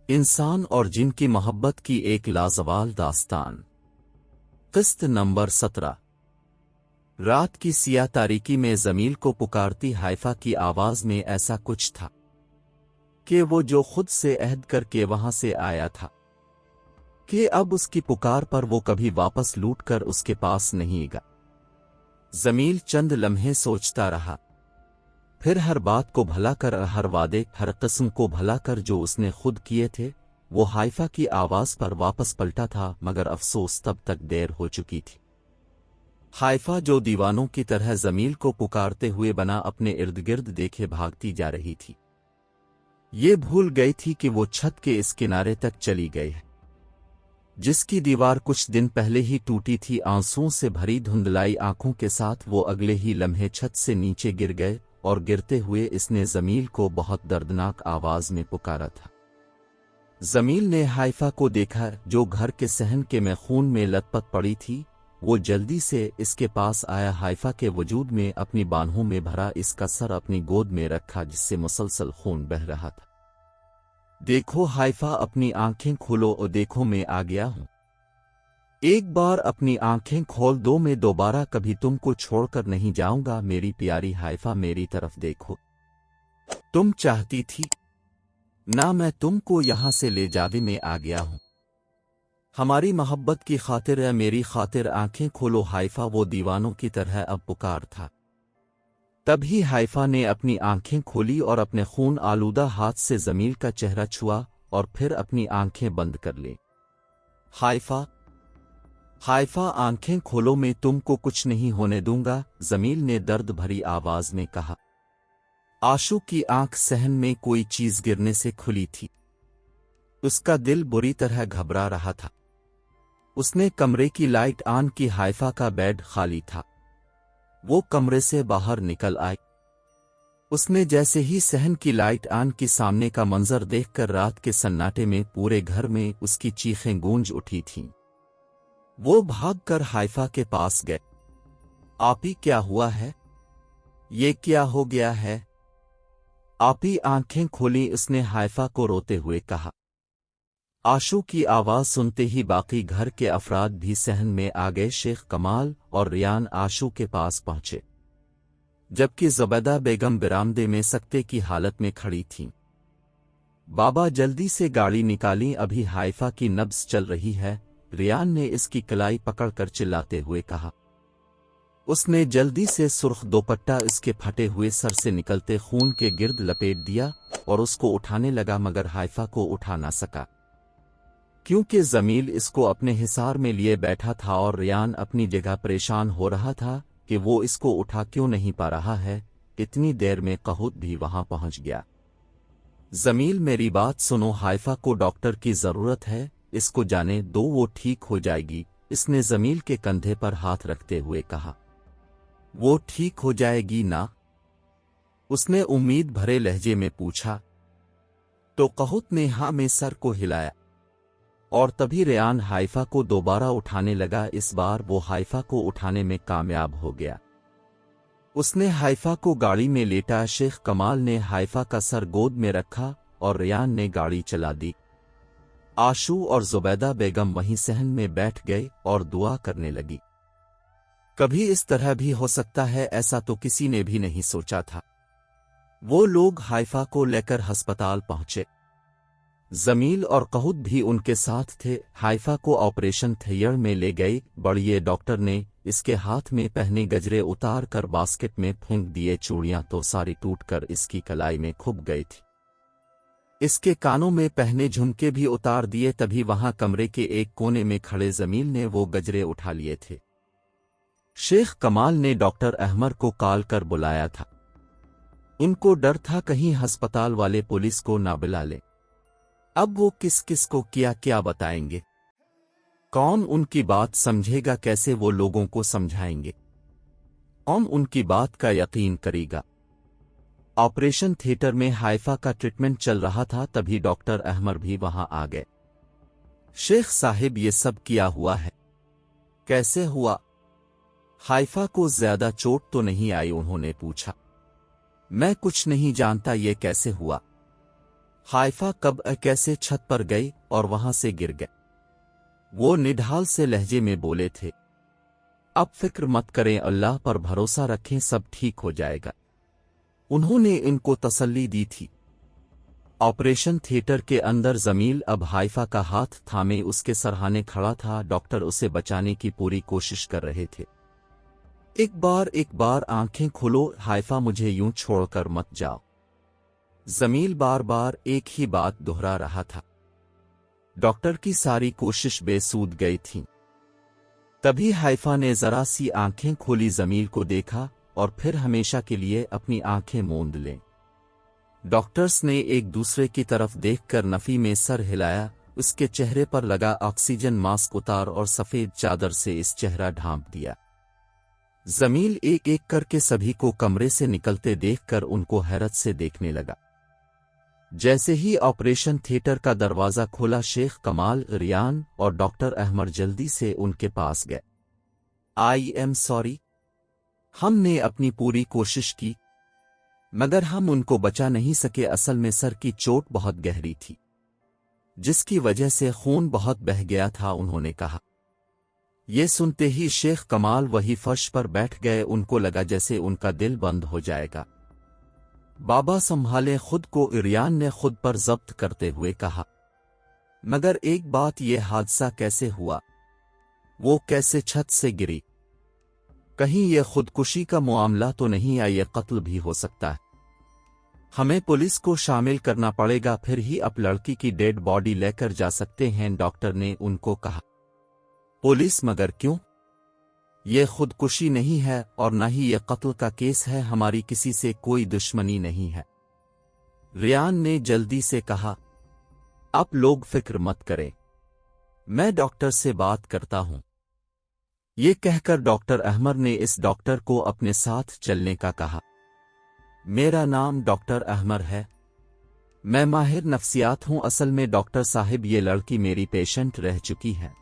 انسان اور جن کی محبت کی ایک لازوال داستان۔ قسط نمبر 17۔ رات کی سیاہ تاریکی میں زمیل کو پکارتی حائفہ کی آواز میں ایسا کچھ تھا کہ وہ جو خود سے عہد کر کے وہاں سے آیا تھا کہ اب اس کی پکار پر وہ کبھی واپس لوٹ کر اس کے پاس نہیں گا۔ زمیل چند لمحے سوچتا رہا، پھر ہر بات کو بھلا کر، ہر وعدے، ہر قسم کو بھلا کر جو اس نے خود کیے تھے، وہ حائفہ کی آواز پر واپس پلٹا تھا، مگر افسوس تب تک دیر ہو چکی تھی۔ حائفہ جو دیوانوں کی طرح زمیل کو پکارتے ہوئے بنا اپنے ارد گرد دیکھے بھاگتی جا رہی تھی، یہ بھول گئی تھی کہ وہ چھت کے اس کنارے تک چلی گئی ہے جس کی دیوار کچھ دن پہلے ہی ٹوٹی تھی۔ آنسوؤں سے بھری دھندلائی آنکھوں کے ساتھ وہ اگلے ہی لمحے چھت سے نیچے گر گئے، اور گرتے ہوئے اس نے زمیل کو بہت دردناک آواز میں پکارا تھا۔ زمیل نے حائفہ کو دیکھا جو گھر کے صحن کے میں خون میں لت پت پڑی تھی۔ وہ جلدی سے اس کے پاس آیا، حائفہ کے وجود میں اپنی بانہوں میں بھرا، اس کا سر اپنی گود میں رکھا جس سے مسلسل خون بہہ رہا تھا۔ دیکھو حائفہ، اپنی آنکھیں کھولو اور دیکھو میں آ گیا ہوں۔ ایک بار اپنی آنکھیں کھول دو، میں دوبارہ کبھی تم کو چھوڑ کر نہیں جاؤں گا۔ میری پیاری حائفہ، میری طرف دیکھو، تم چاہتی تھی نہ میں تم کو یہاں سے لے جاوے، میں آ گیا ہوں۔ ہماری محبت کی خاطر ہے، میری خاطر آنکھیں کھولو۔ حائفہ وہ دیوانوں کی طرح اب پکار تھا۔ تبھی حائفہ نے اپنی آنکھیں کھولی اور اپنے خون آلودہ ہاتھ سے زمیل کا چہرہ چھوا اور پھر اپنی آنکھیں بند کر لی۔ حائفہ، حائفہ آنکھیں کھولو، میں تم کو کچھ نہیں ہونے دوں گا، زمیل نے درد بھری آواز میں کہا۔ آشو کی آنکھ صحن میں کوئی چیز گرنے سے کھلی تھی۔ اس کا دل بری طرح گھبرا رہا تھا۔ اس نے کمرے کی لائٹ آن کی، حائفہ کا بیڈ خالی تھا۔ وہ کمرے سے باہر نکل آئی۔ اس نے جیسے ہی صحن کی لائٹ آن کی، سامنے کا منظر دیکھ کر رات کے سناٹے میں پورے گھر میں اس کی چیخیں گونج اٹھی تھیں۔ وہ بھاگ کر حائفہ کے پاس گئے۔ آپی، کیا ہوا ہے؟ یہ کیا ہو گیا ہے؟ آپی آنکھیں کھولی، اس نے حائفہ کو روتے ہوئے کہا۔ آشو کی آواز سنتے ہی باقی گھر کے افراد بھی صحن میں آ گئے۔ شیخ کمال اور ریان آشو کے پاس پہنچے، جبکہ زبیدہ بیگم برآمدے میں سکتے کی حالت میں کھڑی تھیں۔ بابا جلدی سے گاڑی نکالی، ابھی حائفہ کی نبض چل رہی ہے، ریان نے اس کی کلائی پکڑ کر چلاتے ہوئے کہا۔ اس نے جلدی سے سرخ دوپٹہ اس کے پھٹے ہوئے سر سے نکلتے خون کے گرد لپیٹ دیا اور اس کو اٹھانے لگا، مگر حائفہ کو اٹھا نہ سکا کیونکہ زمیل اس کو اپنے حصار میں لیے بیٹھا تھا، اور ریان اپنی جگہ پریشان ہو رہا تھا کہ وہ اس کو اٹھا کیوں نہیں پا رہا ہے۔ اتنی دیر میں قہوت بھی وہاں پہنچ گیا۔ زمیل، میری بات سنو، حائفہ کو ڈاکٹر کی ضرورت ہے، اس کو جانے دو، وہ ٹھیک ہو جائے گی، اس نے زمیل کے کندھے پر ہاتھ رکھتے ہوئے کہا۔ وہ ٹھیک ہو جائے گی نا؟ اس نے امید بھرے لہجے میں پوچھا۔ تو قہوت نے ہاں میں سر کو ہلایا، اور تبھی ریان حائفہ کو دوبارہ اٹھانے لگا۔ اس بار وہ حائفہ کو اٹھانے میں کامیاب ہو گیا۔ اس نے حائفہ کو گاڑی میں لیٹا، شیخ کمال نے حائفہ کا سر گود میں رکھا اور ریان نے گاڑی چلا دی۔ آشو اور زبیدہ بیگم وہیں صحن میں بیٹھ گئے اور دعا کرنے لگی۔ کبھی اس طرح بھی ہو سکتا ہے، ایسا تو کسی نے بھی نہیں سوچا تھا۔ وہ لوگ حائفہ کو لے کر ہسپتال پہنچے۔ زمیل اور قہوت بھی ان کے ساتھ تھے۔ حائفہ کو آپریشن تھیٹر میں لے گئے۔ بڑے ڈاکٹر نے اس کے ہاتھ میں پہنے گجرے اتار کر باسکٹ میں پھینک دیے، چوڑیاں تو ساری ٹوٹ کر اس کی کلائی میں کھپ گئی تھی۔ اس کے کانوں میں پہنے جھمکے بھی اتار دیے۔ تبھی وہاں کمرے کے ایک کونے میں کھڑے زمیل نے وہ گجرے اٹھا لیے تھے۔ شیخ کمال نے ڈاکٹر احمر کو کال کر بلایا تھا۔ ان کو ڈر تھا کہیں ہسپتال والے پولیس کو نہ بلا لیں۔ اب وہ کس کس کو کیا بتائیں گے؟ کون ان کی بات سمجھے گا؟ کیسے وہ لوگوں کو سمجھائیں گے؟ کون ان کی بات کا یقین کرے گا؟ آپریشن تھیٹر میں حائفہ کا ٹریٹمنٹ چل رہا تھا، تبھی ڈاکٹر احمر بھی وہاں آ گئے۔ شیخ صاحب، یہ سب کیا ہوا ہے؟ کیسے ہوا؟ حائفہ کو زیادہ چوٹ تو نہیں آئی؟ انہوں نے پوچھا۔ میں کچھ نہیں جانتا، یہ کیسے ہوا؟ हाइफा कब कैसे छत पर गई और वहां से गिर गए। वो निढाल से लहजे में बोले थे, अब फिक्र मत करें, अल्लाह पर भरोसा रखें, सब ठीक हो जाएगा। उन्होंने इनको तसल्ली दी थी। ऑपरेशन थिएटर के अंदर जमील अब हाइफा का हाथ थामे उसके सरहाने खड़ा था। डॉक्टर उसे बचाने की पूरी कोशिश कर रहे थे। एक बार आंखें खोलो हाइफा, मुझे यूं छोड़कर मत जाओ। जमील बार बार एक ही बात दोहरा रहा था। डॉक्टर की सारी कोशिश बेसूद गई थी। तभी हाइफा ने जरा सी आंखें खोली, जमील को देखा और फिर हमेशा के लिए अपनी आंखें मूंद लें। डॉक्टर्स ने एक दूसरे की तरफ देखकर नफी में सर हिलाया। उसके चेहरे पर लगा ऑक्सीजन मास्क उतार और सफेद चादर से इस चेहरा ढांप दिया। जमील एक एक करके सभी को कमरे से निकलते देखकर उनको हैरत से देखने लगा। जैसे ही ऑपरेशन थिएटर का दरवाजा खोला, शेख कमाल, रियान और डॉक्टर अहमद जल्दी से उनके पास गए। आई एम सॉरी, हमने अपनी पूरी कोशिश की मगर हम उनको बचा नहीं सके। असल में सर की चोट बहुत गहरी थी जिसकी वजह से खून बहुत बह गया था, उन्होंने कहा। ये सुनते ही शेख कमाल वही फर्श पर बैठ गए। उनको लगा जैसे उनका दिल बंद हो जाएगा। बाबा संभाले खुद को, रियान ने खुद पर जब्त करते हुए कहा। मगर एक बात, ये हादसा कैसे हुआ? वो कैसे छत से गिरी? कहीं ये खुदकुशी का मामला तो नहीं या ये कत्ल भी हो सकता है। हमें पुलिस को शामिल करना पड़ेगा, फिर ही अब लड़की की डेड बॉडी लेकर जा सकते हैं, डॉक्टर ने उनको कहा। पुलिस? मगर क्यों? ये खुदकुशी नहीं है और न ही ये कत्ल का केस है, हमारी किसी से कोई दुश्मनी नहीं है, रियान ने जल्दी से कहा। आप लोग फिक्र मत करें, मैं डॉक्टर से बात करता हूं। ये कहकर डॉक्टर अहमद ने इस डॉक्टर को अपने साथ चलने का कहा। मेरा नाम डॉक्टर अहमद है, मैं माहिर नफ्सियात हूं। असल में डॉक्टर साहिब, ये लड़की मेरी पेशेंट रह चुकी है,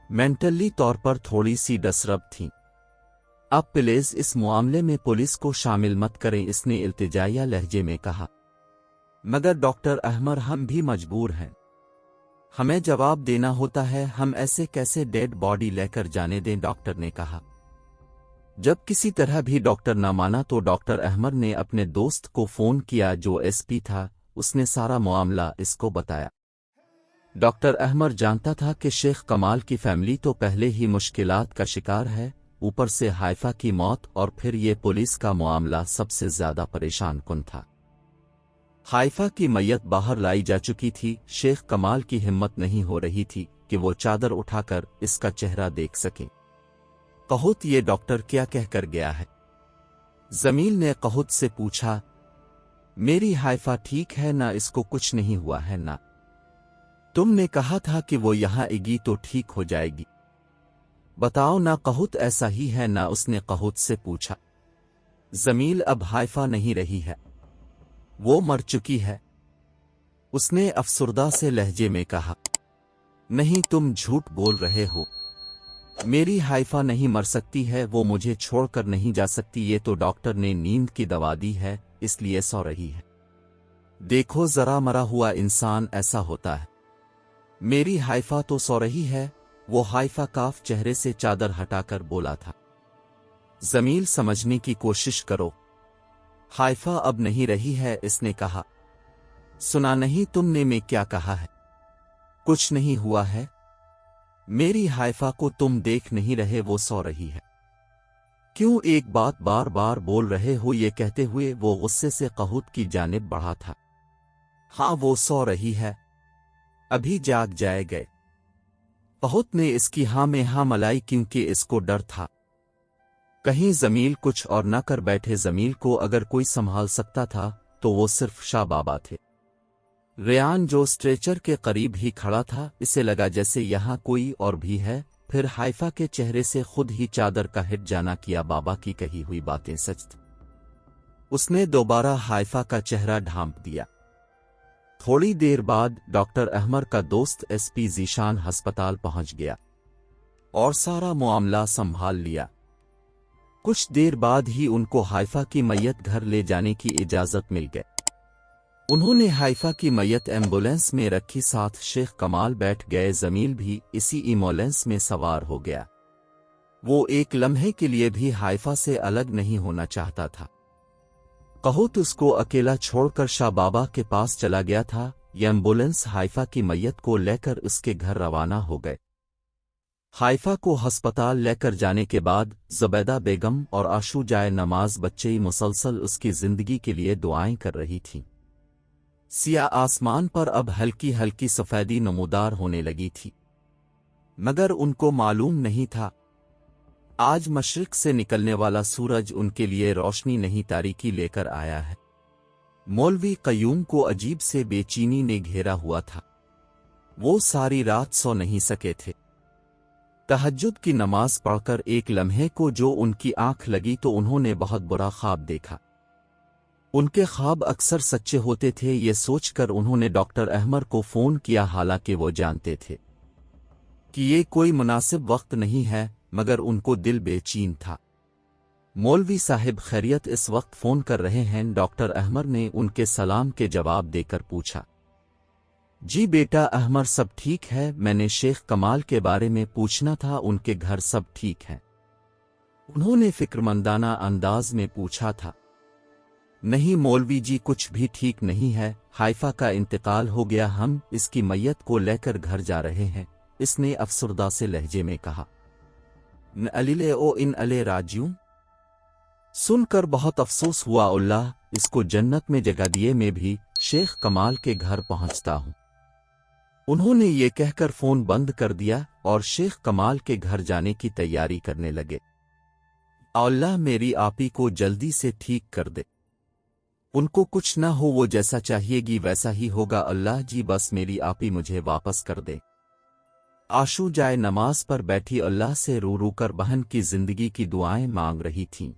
मेंटली तौर पर थोड़ी सी डिस्टर्ब थी। अब प्लीज इस मामले में पुलिस को शामिल मत करें, इसने इल्तिजाया लहजे में कहा। मगर डॉक्टर अहमद, हम भी मजबूर हैं, हमें जवाब देना होता है, हम ऐसे कैसे डेड बॉडी लेकर जाने दें, डॉक्टर ने कहा। जब किसी तरह भी डॉक्टर न माना तो डॉक्टर अहमद ने अपने दोस्त को फोन किया जो एसपी था। उसने सारा मामला इसको बताया। डॉक्टर अहमद जानता था कि शेख कमाल की फैमिली तो पहले ही मुश्किलात का शिकार है, ऊपर से हाइफा की मौत और फिर ये पुलिस का मामला सबसे ज्यादा परेशान कुन था। हाइफा की मैयत बाहर लाई जा चुकी थी। शेख कमाल की हिम्मत नहीं हो रही थी कि वो चादर उठाकर इसका चेहरा देख सके। कहुत, ये डॉक्टर क्या कहकर गया है? जमील ने कहुत से पूछा। मेरी हाइफा ठीक है ना, इसको कुछ नहीं हुआ है ना? तुमने कहा था कि वो यहां आएगी तो ठीक हो जाएगी, बताओ ना कहुत, ऐसा ही है ना? उसने कहुत से पूछा। जमील, अब हाइफा नहीं रही है, वो मर चुकी है, उसने अफसुर्दा से लहजे में कहा। नहीं, तुम झूठ बोल रहे हो, मेरी हाइफा नहीं मर सकती है, वो मुझे छोड़कर नहीं जा सकती। ये तो डॉक्टर ने नींद की दवा दी है इसलिए सो रही है। देखो जरा, मरा हुआ इंसान ऐसा होता है। मेरी हाइफा तो सो रही है, वो हाइफा काफ चेहरे से चादर हटाकर बोला था। जमील, समझने की कोशिश करो, हाइफा अब नहीं रही है, इसने कहा। सुना नहीं तुमने मैं क्या कहा है? कुछ नहीं हुआ है, मेरी हाइफा को तुम देख नहीं रहे, वो सो रही है। क्यों एक बात बार बार बोल रहे हो? ये कहते हुए वो गुस्से से कहुत की जानिब बढ़ा था। हाँ, वो सो रही है, अभी जाग जाए गए। कहुत ने इसकी हाँ में हाँ मलाई, क्योंकि इसको डर था कहीं जमील कुछ और न कर बैठे। जमील को अगर कोई संभाल सकता था तो वो सिर्फ शाह बाबा थे। रियान जो स्ट्रेचर के करीब ही खड़ा था, इसे लगा जैसे यहां कोई और भी है। फिर हाइफा के चेहरे से खुद ही चादर का हिट जाना किया बाबा की कही हुई बातें सच थी। उसने दोबारा हाइफा का चेहरा ढांप दिया। थोड़ी देर बाद डॉक्टर अहमद का दोस्त एसपी जीशान अस्पताल पहुंच गया और सारा मामला संभाल लिया। कुछ देर बाद ही उनको हाइफा की मैयत घर ले जाने की इजाजत मिल गई। उन्होंने हाइफा की मैयत एम्बुलेंस में रखी, साथ शेख कमाल बैठ गए। जमील भी इसी एम्बुलेंस में सवार हो गया। वो एक लम्हे के लिए भी हाइफा से अलग नहीं होना चाहता था। कहूत उसको अकेला छोड़कर शाह बाबा के पास चला गया था। यह एम्बुलेंस हाइफा की मैयत को लेकर उसके घर रवाना हो गए। हाइफा को अस्पताल लेकर जाने के बाद ज़ुबैदा बेगम और आशू जाए नमाज बच्चे मुसलसल उसकी जिंदगी के लिए दुआएं कर रही थीं। सिया आसमान पर अब हल्की हल्की सफेदी नमूदार होने लगी थी, मगर उनको मालूम नहीं था आज मशरिक से निकलने वाला सूरज उनके लिए रोशनी नहीं तारीकी लेकर आया है। मौलवी कयूम को अजीब से बेचैनी ने घेरा हुआ था। वो सारी रात सो नहीं सके थे। तहज्जुद की नमाज पढ़कर एक लम्हे को जो उनकी आंख लगी तो उन्होंने बहुत बुरा ख्वाब देखा। उनके ख्वाब अक्सर सच्चे होते थे। ये सोचकर उन्होंने डॉक्टर अहमद को फ़ोन किया, हालांकि वो जानते थे कि ये कोई मुनासिब वक्त नहीं है, मगर उनको दिल बेचैन था। मौलवी साहिब खैरियत, इस वक्त फ़ोन कर रहे हैं? डॉक्टर अहमद ने उनके सलाम के जवाब देकर पूछा। जी बेटा अहमद, सब ठीक है। मैंने शेख कमाल के बारे में पूछना था, उनके घर सब ठीक है? उन्होंने फिक्रमंदाना अंदाज में पूछा था। नहीं मौलवी जी, कुछ भी ठीक नहीं है। हाइफा का इंतकाल हो गया, हम इसकी मैयत को लेकर घर जा रहे हैं, इसने अफसरदा से लहजे में कहा। न अलिले ओ इन अले राजियूं। सुनकर बहुत अफसोस हुआ। अल्लाह इसको जन्नत में जगह दिए। मैं भी शेख कमाल के घर पहुंचता हूं। उन्होंने ये कहकर फोन बंद कर दिया और शेख कमाल के घर जाने की तैयारी करने लगे। अल्लाह मेरी आपी को जल्दी से ठीक कर दे, उनको कुछ न हो, वो जैसा चाहिएगी वैसा ही होगा। अल्लाह जी बस मेरी आपी मुझे वापस कर दे। आशू जाए नमाज पर बैठी अल्लाह से रो रो कर बहन की जिंदगी की दुआएं मांग रही थीं।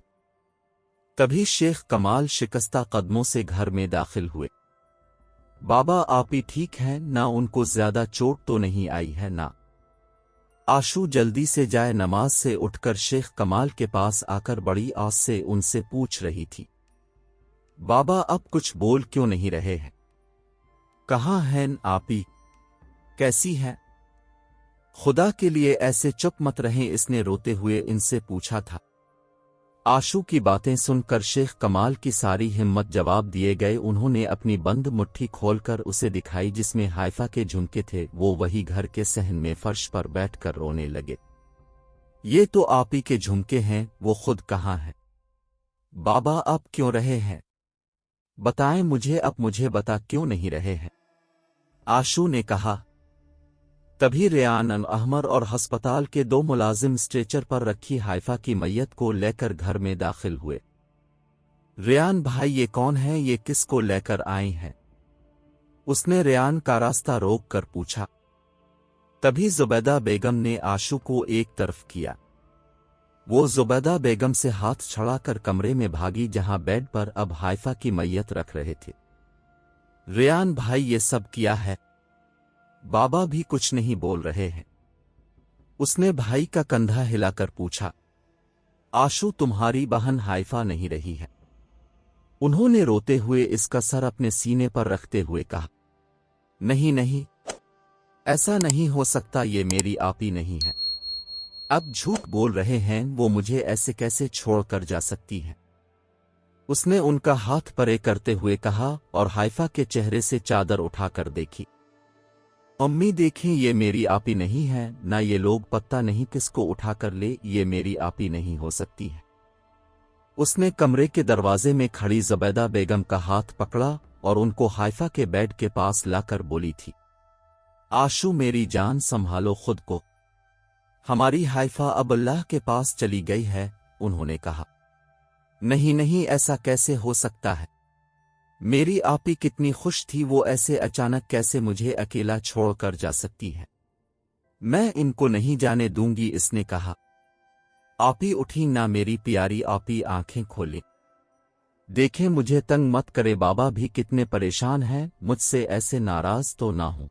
तभी शेख कमाल शिकस्ता कदमों से घर में दाखिल हुए। बाबा आपी ठीक हैं ना? उनको ज्यादा चोट तो नहीं आई है ना? आशू जल्दी से जाए नमाज से उठकर शेख कमाल के पास आकर बड़ी आस से उनसे पूछ रही थी, बाबा अब कुछ बोल क्यों नहीं रहे हैं? कहाँ हैं आपी? कैसी है? खुदा के लिए ऐसे चुप मत रहें, इसने रोते हुए इनसे पूछा था। आशू की बातें सुनकर शेख कमाल की सारी हिम्मत जवाब दिए गए। उन्होंने अपनी बंद मुट्ठी खोलकर उसे दिखाई जिसमें हाइफा के झुमके थे। वो वही घर के सहन में फर्श पर बैठकर रोने लगे। ये तो आपी के झुमके हैं, वो खुद कहाँ है? बाबा आप क्यों रहे हैं? बताएं मुझे, अब मुझे बता क्यों नहीं रहे हैं? आशू ने कहा। तभी रेयान अहमद और अस्पताल के 2 मुलाजिम स्ट्रेचर पर रखी हाइफा की मैयत को लेकर घर में दाखिल हुए। रेयान भाई ये कौन है? ये किसको लेकर आए हैं? उसने रेयान का रास्ता रोक कर पूछा। तभी ज़ुबैदा बेगम ने आशू को एक तरफ किया। वो ज़ुबैदा बेगम से हाथ छड़ाकर कमरे में भागी जहां बेड पर अब हाइफा की मैयत रख रहे थे। रेयान भाई ये सब किया है? बाबा भी कुछ नहीं बोल रहे हैं। उसने भाई का कंधा हिलाकर पूछा। आशू तुम्हारी बहन हाइफा नहीं रही है? उन्होंने रोते हुए इसका सर अपने सीने पर रखते हुए कहा। नहीं नहीं, ऐसा नहीं हो सकता, ये मेरी आपी नहीं है। अब झूठ बोल रहे हैं, वो मुझे ऐसे कैसे छोड़कर जा सकती है? उसने उनका हाथ परे करते हुए कहा और हाइफा के चेहरे से चादर उठाकर देखी। अम्मी देखें, ये मेरी आपी नहीं है ना, ये लोग पता नहीं किसको उठाकर ले, ये मेरी आपी नहीं हो सकती है। उसने कमरे के दरवाजे में खड़ी ज़ुबैदा बेगम का हाथ पकड़ा और उनको हाइफा के बेड के पास लाकर बोली थी, आशू मेरी जान संभालो खुद को, हमारी हाइफा अब अल्लाह के पास चली गई है। उन्होंने कहा। नहीं नहीं, ऐसा कैसे हो सकता है? मेरी आपी कितनी खुश थी, वो ऐसे अचानक कैसे मुझे अकेला छोड़कर जा सकती है? मैं इनको नहीं जाने दूंगी, इसने कहा। आपी उठी ना मेरी प्यारी आपी, आंखें खोले, देखें मुझे तंग मत करे, बाबा भी कितने परेशान हैं, मुझसे ऐसे नाराज तो ना हो।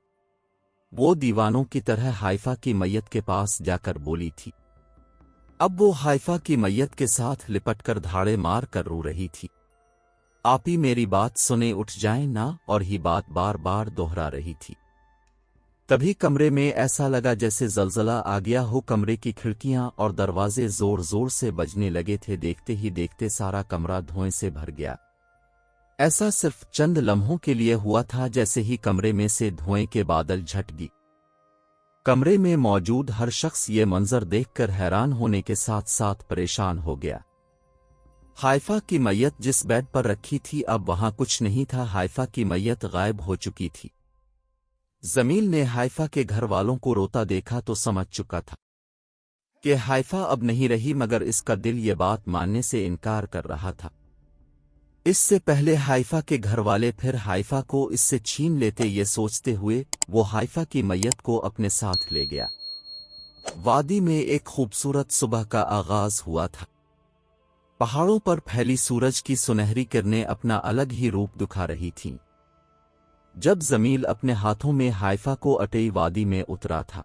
वो दीवानों की तरह हाइफा की मैयत के पास जाकर बोली थी। अब वो हाइफा की मैयत के साथ लिपटकर धाड़े मार कर रो रही थी। آپ ہی میری بات سنے اٹھ جائیں نا، اور ہی بات بار بار دوہرا رہی تھی۔ تبھی کمرے میں ایسا لگا جیسے زلزلہ آ گیا ہو، کمرے کی کھڑکیاں اور دروازے زور زور سے بجنے لگے تھے، دیکھتے ہی دیکھتے سارا کمرہ دھوئیں سے بھر گیا۔ ایسا صرف چند لمحوں کے لیے ہوا تھا، جیسے ہی کمرے میں سے دھوئیں کے بادل جھٹ گئی۔ کمرے میں موجود ہر شخص یہ منظر دیکھ کر حیران ہونے کے ساتھ ساتھ پریشان ہو گیا۔ حائفہ کی میت جس بیڈ پر رکھی تھی اب وہاں کچھ نہیں تھا، حائفہ کی میت غائب ہو چکی تھی۔ زمیل نے حائفہ کے گھر والوں کو روتا دیکھا تو سمجھ چکا تھا کہ حائفہ اب نہیں رہی، مگر اس کا دل یہ بات ماننے سے انکار کر رہا تھا۔ اس سے پہلے حائفہ کے گھر والے پھر حائفہ کو اس سے چھین لیتے، یہ سوچتے ہوئے وہ حائفہ کی میت کو اپنے ساتھ لے گیا۔ وادی میں ایک خوبصورت صبح کا آغاز ہوا تھا۔ پہاڑوں پر پھیلی سورج کی سنہری کرنیں اپنا الگ ہی روپ دکھا رہی تھیں۔ جب زمیل اپنے ہاتھوں میں حائفہ کو اٹئی وادی میں اترا تھا،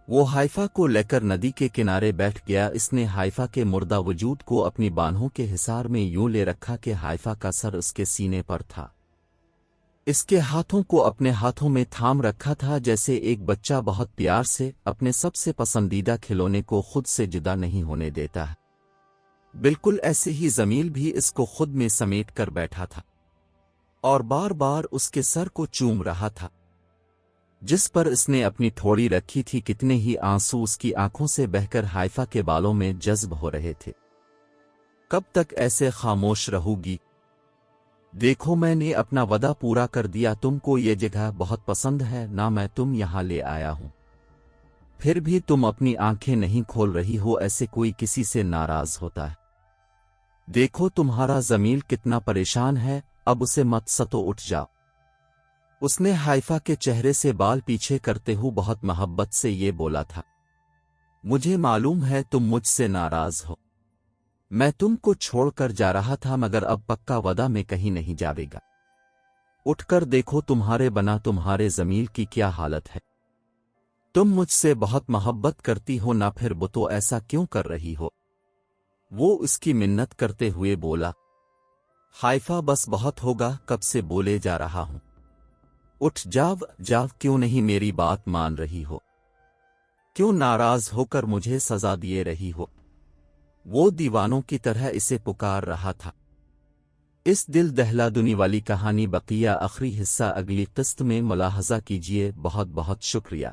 وہ حائفہ کو لے کر ندی کے کنارے بیٹھ گیا۔ اس نے حائفہ کے مردہ وجود کو اپنی بانہوں کے حصار میں یوں لے رکھا کہ حائفہ کا سر اس کے سینے پر تھا۔ اس کے ہاتھوں کو اپنے ہاتھوں میں تھام رکھا تھا، جیسے ایک بچہ بہت پیار سے اپنے سب سے پسندیدہ کھلونے کو خود سے جدا نہیں ہونے دیتا ہے۔ بالکل ایسے ہی زمیل بھی اس کو خود میں سمیٹ کر بیٹھا تھا اور بار بار اس کے سر کو چوم رہا تھا، جس پر اس نے اپنی تھوڑی رکھی تھی۔ کتنے ہی آنسو اس کی آنکھوں سے بہہ کر حائفہ کے بالوں میں جذب ہو رہے تھے۔ کب تک ایسے خاموش رہو گی؟ دیکھو میں نے اپنا وعدہ پورا کر دیا، تم کو یہ جگہ بہت پسند ہے نا، میں تم یہاں لے آیا ہوں، پھر بھی تم اپنی آنکھیں نہیں کھول رہی ہو، ایسے کوئی کسی سے ناراض ہوتا ہے؟ دیکھو تمہارا زمیل کتنا پریشان ہے، اب اسے مت ستو، اٹھ جاؤ۔ اس نے حائفہ کے چہرے سے بال پیچھے کرتے ہوئے بہت محبت سے یہ بولا تھا، مجھے معلوم ہے تم مجھ سے ناراض ہو، میں تم کو چھوڑ کر جا رہا تھا، مگر اب پکا وعدہ میں کہیں نہیں جاوے گا۔ اٹھ کر دیکھو تمہارے بنا تمہارے زمیل کی کیا حالت ہے۔ تم مجھ سے بہت محبت کرتی ہو نا، پھر بتو ایسا کیوں کر رہی ہو؟ وہ اس کی منت کرتے ہوئے بولا، حائفہ بس بہت ہوگا، کب سے بولے جا رہا ہوں، اٹھ جاو جاو، کیوں نہیں میری بات مان رہی ہو؟ کیوں ناراض ہو کر مجھے سزا دیے رہی ہو؟ وہ دیوانوں کی طرح اسے پکار رہا تھا۔ اس دل دہلا دنی والی کہانی بقیہ آخری حصہ اگلی قسط میں ملاحظہ کیجیے۔ بہت بہت شکریہ۔